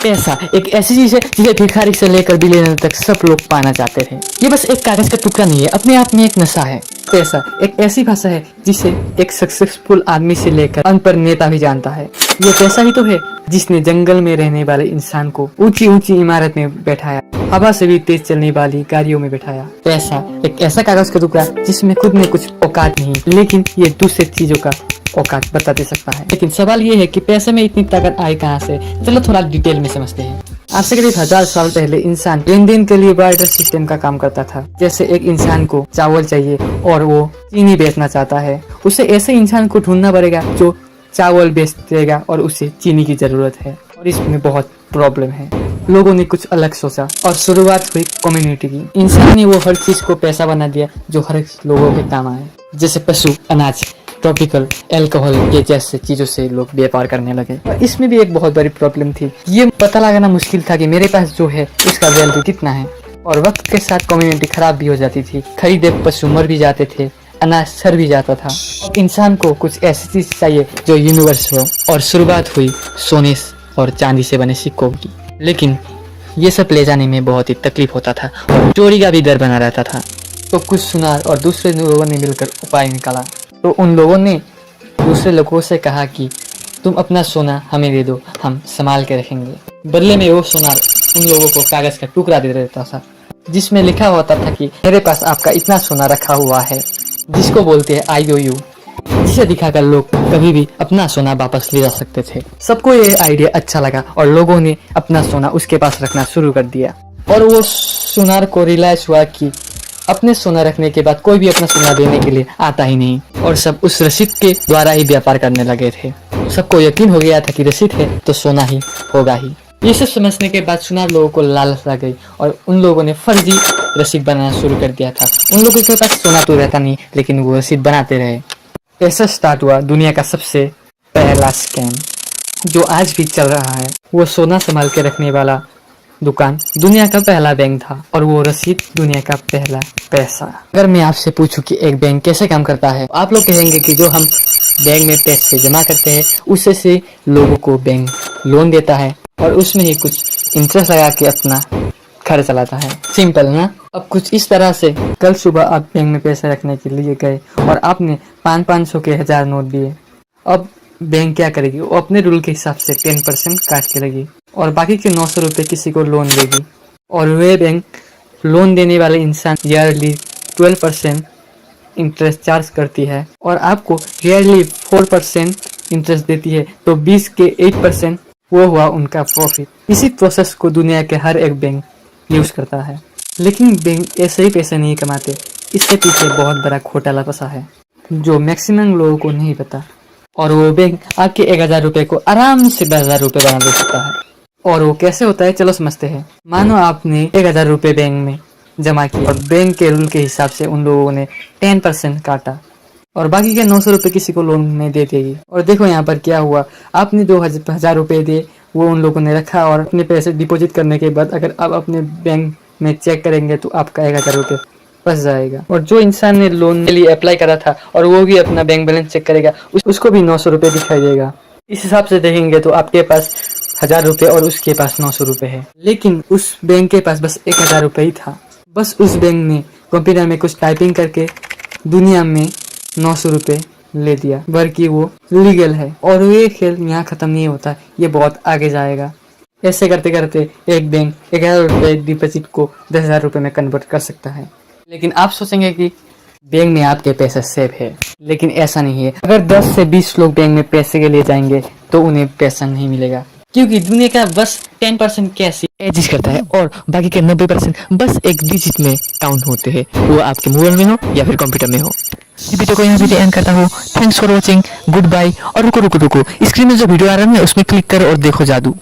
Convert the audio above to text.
पैसा एक ऐसी चीज है जिसे भिखारी से लेकर बिलियनर तक सब लोग पाना चाहते थे। ये बस एक कागज का टुकड़ा नहीं है, अपने आप में एक नशा है। पैसा एक ऐसी भाषा है जिसे एक सक्सेसफुल आदमी से लेकर अनपढ़ नेता भी जानता है। ये पैसा ही तो है जिसने जंगल में रहने वाले इंसान को ऊंची ऊंची इमारत में बैठाया, हवा से भी तेज चलने वाली गाड़ियों में बैठाया। पैसा एक ऐसा कागज का टुकड़ा जिसमें खुद में कुछ औकात नहीं, लेकिन ये दूसरे चीजों का औकात बता दे सकता है। लेकिन सवाल ये है कि पैसे में इतनी ताकत आई कहाँ से? चलो थोड़ा डिटेल में समझते हैं। आज से करीब 1000 साल पहले इंसान लेन देन के लिए बार्टर सिस्टम का काम करता था। जैसे एक इंसान को चावल चाहिए और वो चीनी बेचना चाहता है, उसे ऐसे इंसान को ढूंढना पड़ेगा जो चावल बेच देगा और उसे चीनी की जरूरत है। और इसमें बहुत प्रॉब्लम है। लोगों ने कुछ अलग सोचा और शुरुआत हुई कम्युनिटी की। इंसान ने वो हर चीज को पैसा बना दिया जो हर लोगों के काम आए, जैसे पशु, अनाज, ट्रॉपिकल, अल्कोहल, ये जैसे चीजों से लोग व्यापार करने लगे। और इसमें भी एक बहुत बड़ी प्रॉब्लम थी। ये पता लगाना मुश्किल था कि मेरे पास जो है उसका वैल्यू कितना है। और वक्त के साथ कम्युनिटी खराब भी हो जाती थी। खरीदे पशु मर भी जाते थे, अनाज सड़ भी जाता था। इंसान को कुछ ऐसी चीज चाहिए जो यूनिवर्स हो। और शुरुआत हुई सोने और चांदी से बने सिक्कों की। लेकिन ये सब ले जाने में बहुत ही तकलीफ होता था और चोरी का भी डर बना रहता था। तो कुछ सुनार और दूसरे लोगों ने मिलकर उपाय निकाला। तो उन लोगों ने दूसरे लोगों से कहा कि तुम अपना सोना हमें दे दो, हम संभाल के रखेंगे। बदले में वो सुनार उन लोगों को कागज का टुकड़ा दे देता था जिसमें लिखा होता था कि मेरे पास आपका इतना सोना रखा हुआ है, जिसको बोलते हैं IOU, जिसे दिखाकर लोग कभी भी अपना सोना वापस ले जा सकते थे। सबको ये आइडिया अच्छा लगा और लोगों ने अपना सोना उसके पास रखना शुरू कर दिया। और वो सुनार को रियलाइज हुआ कि अपने सोना रखने के बाद कोई भी अपना सोना देने के लिए आता ही नहीं और सब उस रसीद के द्वारा ही व्यापार करने लगे थे। सबको यकीन हो गया था कि रसीद है तो सोना ही होगा ही। ये सब समझने के बाद सुनार लोगों को लालच आ गई और उन लोगों ने फर्जी रसीद बनाना शुरू कर दिया था। उन लोगों के पास सोना तो रहता नहीं, लेकिन वो रसीद बनाते रहे। ऐसा स्टार्ट हुआ दुनिया का सबसे पहला स्कैम जो आज भी चल रहा है। वो सोना संभाल के रखने वाला दुकान दुनिया का पहला बैंक था और वो रसीद दुनिया का पहला पैसा। अगर मैं आपसे पूछूं कि एक बैंक कैसे काम करता है, आप लोग कहेंगे कि जो हम बैंक में पैसे जमा करते हैं उससे से लोगों को बैंक लोन देता है और उसमें ही कुछ इंटरेस्ट लगा के अपना घर चलाता है। सिंपल ना? अब कुछ इस तरह से कल सुबह आप बैंक में पैसे रखने के लिए गए और आपने 500 के 1000 नोट दिए। अब बैंक क्या करेगी? वो अपने रूल के हिसाब से 10% काट के लगी और बाकी के 900 रुपये किसी को लोन देगी। और वे बैंक लोन देने वाले इंसान ईयरली 12% इंटरेस्ट चार्ज करती है और आपको ईयरली 4% इंटरेस्ट देती है। तो 20 के 8% वो हुआ उनका प्रॉफिट। इसी प्रोसेस को दुनिया के हर एक बैंक यूज करता है। लेकिन बैंक ऐसे ही पैसे नहीं कमाते, इसके पीछे बहुत बड़ा घोटाला फंसा है जो मैक्सिमम लोगों को नहीं पता। और वो बैंक आपके 1000 रुपए को आराम से 10,000 रुपए बना दे सकता है। और वो कैसे होता है चलो समझते हैं। मानो आपने 1000 रुपए बैंक में जमा किया और बैंक के रूल के हिसाब से उन लोगों ने 10% काटा और बाकी के 900 रुपए किसी को लोन में दे देगी। और देखो यहाँ पर क्या हुआ, आपने 2000 रुपए दिए, वो उन लोगों ने रखा और अपने पैसे डिपॉजिट करने के बाद अगर आप अपने बैंक में चेक करेंगे तो आपका 1000 रुपए फंस जाएगा। और जो इंसान ने लोन के लिए अप्लाई करा था और वो भी अपना बैंक बैलेंस चेक करेगा, उसको भी 900 रुपए दिखाई देगा। इस हिसाब से देखेंगे तो आपके पास 1000 रुपए और उसके पास 900 रुपए है। लेकिन उस बैंक के पास बस 1000 रुपए ही था। बस उस बैंक ने कंप्यूटर में कुछ टाइपिंग करके दुनिया में 900 रुपए ले दिया, बल्कि वो लीगल है। और ये खेल यहाँ खत्म नहीं होता, ये बहुत आगे जाएगा। ऐसे करते करते एक बैंक 1000 रुपए डिपॉजिट को 10,000 रुपए में कन्वर्ट कर सकता है। लेकिन आप सोचेंगे कि बैंक में आपके पैसे सेफ है, लेकिन ऐसा नहीं है। अगर 10 से 20 लोग बैंक में पैसे के लिए जाएंगे तो उन्हें पैसा नहीं मिलेगा, क्योंकि दुनिया का बस 10% कैश एग्जिस्ट करता है और बाकी के 90% बस एक डिजिट में काउंट होते हैं, वो आपके मोबाइल में हो या फिर कंप्यूटर में हो। इस वीडियो को यहाँ पे एंड करता हूँ। Thanks for watching, good bye. और रुको, स्क्रीन में जो वीडियो आ रहा है उसमें क्लिक करो और देखो जादू।